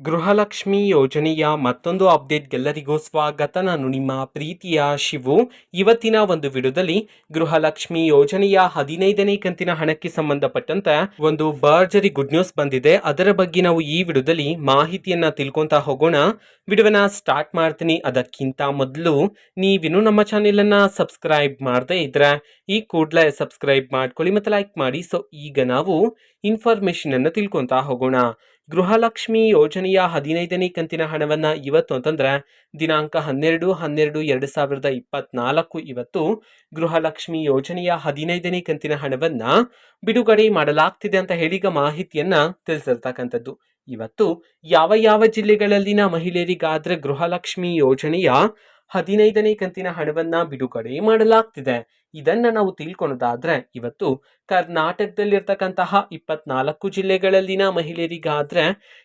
ಗೃಹಲಕ್ಷ್ಮಿ ಯೋಜನೆಯ ಮತ್ತೊಂದು ಅಪ್ಡೇಟ್ಗೆಲ್ಲರಿಗೂ ಸ್ವಾಗತ. ನಾನು ನಿಮ್ಮ ಪ್ರೀತಿಯ ಶಿವು. ಇವತ್ತಿನ ಒಂದು ವಿಡಿಯೋದಲ್ಲಿ ಗೃಹಲಕ್ಷ್ಮಿ ಯೋಜನೆಯ 15ನೇ ಕಂತಿನ ಹಣಕ್ಕೆ ಸಂಬಂಧಪಟ್ಟಂತೆ ಒಂದು ಭರ್ಜರಿ ಗುಡ್ ನ್ಯೂಸ್ ಬಂದಿದೆ. ಅದರ ಬಗ್ಗೆ ನಾವು ಈ ವಿಡಿಯೋದಲ್ಲಿ ಮಾಹಿತಿಯನ್ನ ತಿಳ್ಕೊಂತ ಹೋಗೋಣ. ವಿಡಿಯೋನ ಸ್ಟಾರ್ಟ್ ಮಾಡ್ತೀನಿ. ಅದಕ್ಕಿಂತ ಮೊದಲು ನೀವಿನ್ನು ನಮ್ಮ ಚಾನೆಲ್ ಅನ್ನ ಸಬ್ಸ್ಕ್ರೈಬ್ ಮಾಡದೇ ಇದ್ರೆ ಈ ಕೂಡಲೇ ಸಬ್ಸ್ಕ್ರೈಬ್ ಮಾಡ್ಕೊಳ್ಳಿ ಮತ್ತು ಲೈಕ್ ಮಾಡಿ. ಸೊ ಈಗ ನಾವು ಇನ್ಫಾರ್ಮೇಶನ್ ಅನ್ನು ತಿಳ್ಕೊಂತ ಹೋಗೋಣ. ಗೃಹಲಕ್ಷ್ಮಿ ಯೋಜನೆಯ 15ನೇ ಕಂತಿನ ಹಣವನ್ನ ಇವತ್ತು ಅಂತಂದ್ರೆ ದಿನಾಂಕ 12/12/2024 ಇವತ್ತು ಗೃಹಲಕ್ಷ್ಮಿ ಯೋಜನೆಯ 15ನೇ ಕಂತಿನ ಹಣವನ್ನ ಬಿಡುಗಡೆ ಮಾಡಲಾಗ್ತಿದೆ ಅಂತ ಹೇಳಿ ಈಗ ಮಾಹಿತಿಯನ್ನ ತಿಳಿಸಿರ್ತಕ್ಕಂಥದ್ದು. ಇವತ್ತು ಯಾವ ಯಾವ ಜಿಲ್ಲೆಗಳಲ್ಲಿನ ಮಹಿಳೆಯರಿಗಾದ್ರೆ ಗೃಹಲಕ್ಷ್ಮಿ ಯೋಜನೆಯ 15ನೇ ಕಂತಿನ ಹಣವನ್ನ ಬಿಡುಗಡೆ ಮಾಡಲಾಗ್ತಿದೆ ಇದನ್ನ ನಾವು ತಿಳ್ಕೊಳೋದಾದ್ರೆ, ಇವತ್ತು ಕರ್ನಾಟಕದಲ್ಲಿರ್ತಕ್ಕಂತಹ 24 ಜಿಲ್ಲೆಗಳಲ್ಲಿನ ಮಹಿಳೆಯರಿಗಾದ್ರೆ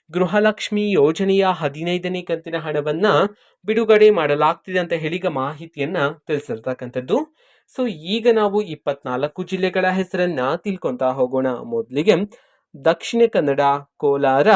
ಗೃಹಲಕ್ಷ್ಮಿ ಯೋಜನೆಯ 15ನೇ ಕಂತಿನ ಹಣವನ್ನ ಬಿಡುಗಡೆ ಮಾಡಲಾಗ್ತಿದೆ ಅಂತ ಹೇಳಿ ಈಗ ಮಾಹಿತಿಯನ್ನ ತಿಳಿಸಿರ್ತಕ್ಕಂಥದ್ದು. ಸೊ ಈಗ ನಾವು 24 ಜಿಲ್ಲೆಗಳ ಹೆಸರನ್ನ ತಿಳ್ಕೊಂತ ಹೋಗೋಣ. ಮೊದಲಿಗೆ ದಕ್ಷಿಣ ಕನ್ನಡ, ಕೋಲಾರ,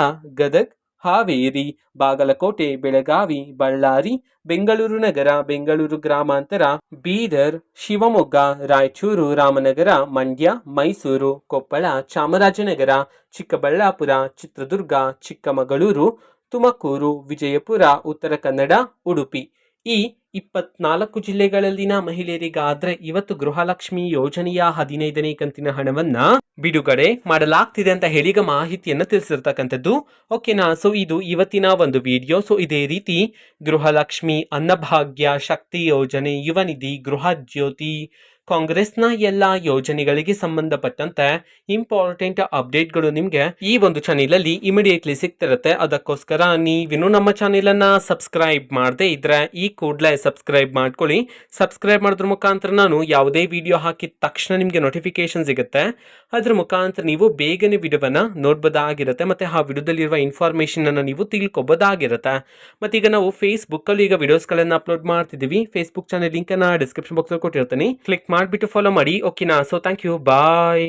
ಗದಗ್, ಹಾವೇರಿ, ಬಾಗಲಕೋಟೆ, ಬೆಳಗಾವಿ, ಬಳ್ಳಾರಿ, ಬೆಂಗಳೂರು ನಗರ, ಬೆಂಗಳೂರು ಗ್ರಾಮಾಂತರ, ಬೀದರ್, ಶಿವಮೊಗ್ಗ, ರಾಯಚೂರು, ರಾಮನಗರ, ಮಂಡ್ಯ, ಮೈಸೂರು, ಕೊಪ್ಪಳ, ಚಾಮರಾಜನಗರ, ಚಿಕ್ಕಬಳ್ಳಾಪುರ, ಚಿತ್ರದುರ್ಗ, ಚಿಕ್ಕಮಗಳೂರು, ತುಮಕೂರು, ವಿಜಯಪುರ, ಉತ್ತರ ಕನ್ನಡ, ಉಡುಪಿ. ಈ 24 ಜಿಲ್ಲೆಗಳಲ್ಲಿನ ಮಹಿಳೆಯರಿಗಾದ್ರೆ ಇವತ್ತು ಗೃಹಲಕ್ಷ್ಮಿ ಯೋಜನೆಯ 15ನೇ ಕಂತಿನ ಹಣವನ್ನ ಬಿಡುಗಡೆ ಮಾಡಲಾಗ್ತಿದೆ ಅಂತ ಹೇಳಿ ಈಗ ಮಾಹಿತಿಯನ್ನು ತಿಳಿಸಿರ್ತಕ್ಕಂಥದ್ದು. ಓಕೆನಾ. ಸೊ ಇದು ಇವತ್ತಿನ ಒಂದು ವಿಡಿಯೋ. ಸೊ ಇದೇ ರೀತಿ ಗೃಹಲಕ್ಷ್ಮಿ, ಅನ್ನಭಾಗ್ಯ, ಶಕ್ತಿ ಯೋಜನೆ, ಯುವ ನಿಧಿ, ಗೃಹ ಜ್ಯೋತಿ, ಕಾಂಗ್ರೆಸ್ನ ಎಲ್ಲ ಯೋಜನೆಗಳಿಗೆ ಸಂಬಂಧಪಟ್ಟಂತೆ ಇಂಪಾರ್ಟೆಂಟ್ ಅಪ್ಡೇಟ್ಗಳು ನಿಮಗೆ ಈ ಒಂದು ಚಾನೆಲ್ ಅಲ್ಲಿ ಇಮಿಡಿಯೇಟ್ಲಿ ಸಿಗ್ತಿರುತ್ತೆ. ಅದಕ್ಕೋಸ್ಕರ ನೀವಿನ್ನು ನಮ್ಮ ಚಾನೆಲ್ ಅನ್ನ ಸಬ್ಸ್ಕ್ರೈಬ್ ಮಾಡದೇ ಇದ್ರೆ ಈ ಕೂಡಲೇ ಸಬ್ಸ್ಕ್ರೈಬ್ ಮಾಡ್ಕೊಳ್ಳಿ. ಸಬ್ಸ್ಕ್ರೈಬ್ ಮಾಡೋದ್ರ ಮುಖಾಂತರ ನಾನು ಯಾವುದೇ ವಿಡಿಯೋ ಹಾಕಿದ ತಕ್ಷಣ ನಿಮಗೆ ನೋಟಿಫಿಕೇಶನ್ ಸಿಗುತ್ತೆ. ಅದ್ರ ಮುಖಾಂತರ ನೀವು ಬೇಗನೆ ವಿಡಿಯೋವನ್ನ ನೋಡ್ಬೋದಾಗಿರುತ್ತೆ ಮತ್ತೆ ಆ ವಿಡಿಯೋದಲ್ಲಿರುವ ಇನ್ಫಾರ್ಮೇಶನ್ ಅನ್ನು ನೀವು ತಿಳ್ಕೊಬೋದಾಗಿರುತ್ತೆ. ಮತ್ತೆ ಈಗ ನಾವು ಫೇಸ್ಬುಕ್ ಅಲ್ಲಿ ಈಗ ವಿಡಿಯೋಸ್ಗಳನ್ನ ಅಪ್ಲೋಡ್ ಮಾಡ್ತಿದ್ದೀವಿ. ಫೇಸ್ಬುಕ್ ಚಾನೆಲ್ ಲಿಂಕ್ ಅನ್ನ ಡಿಸ್ಕ್ರಿಪ್ಷನ್ ಬಾಕ್ಸ್ ಅಲ್ಲಿ ಕೊಟ್ಟಿರ್ತೀನಿ. ಕ್ಲಿಕ್ ಮಾಡಿಬಿಟ್ಟು ಫಾಲೋ ಮಾಡಿ. ಓಕೆನಾ. So thank you. ಬಾಯ್.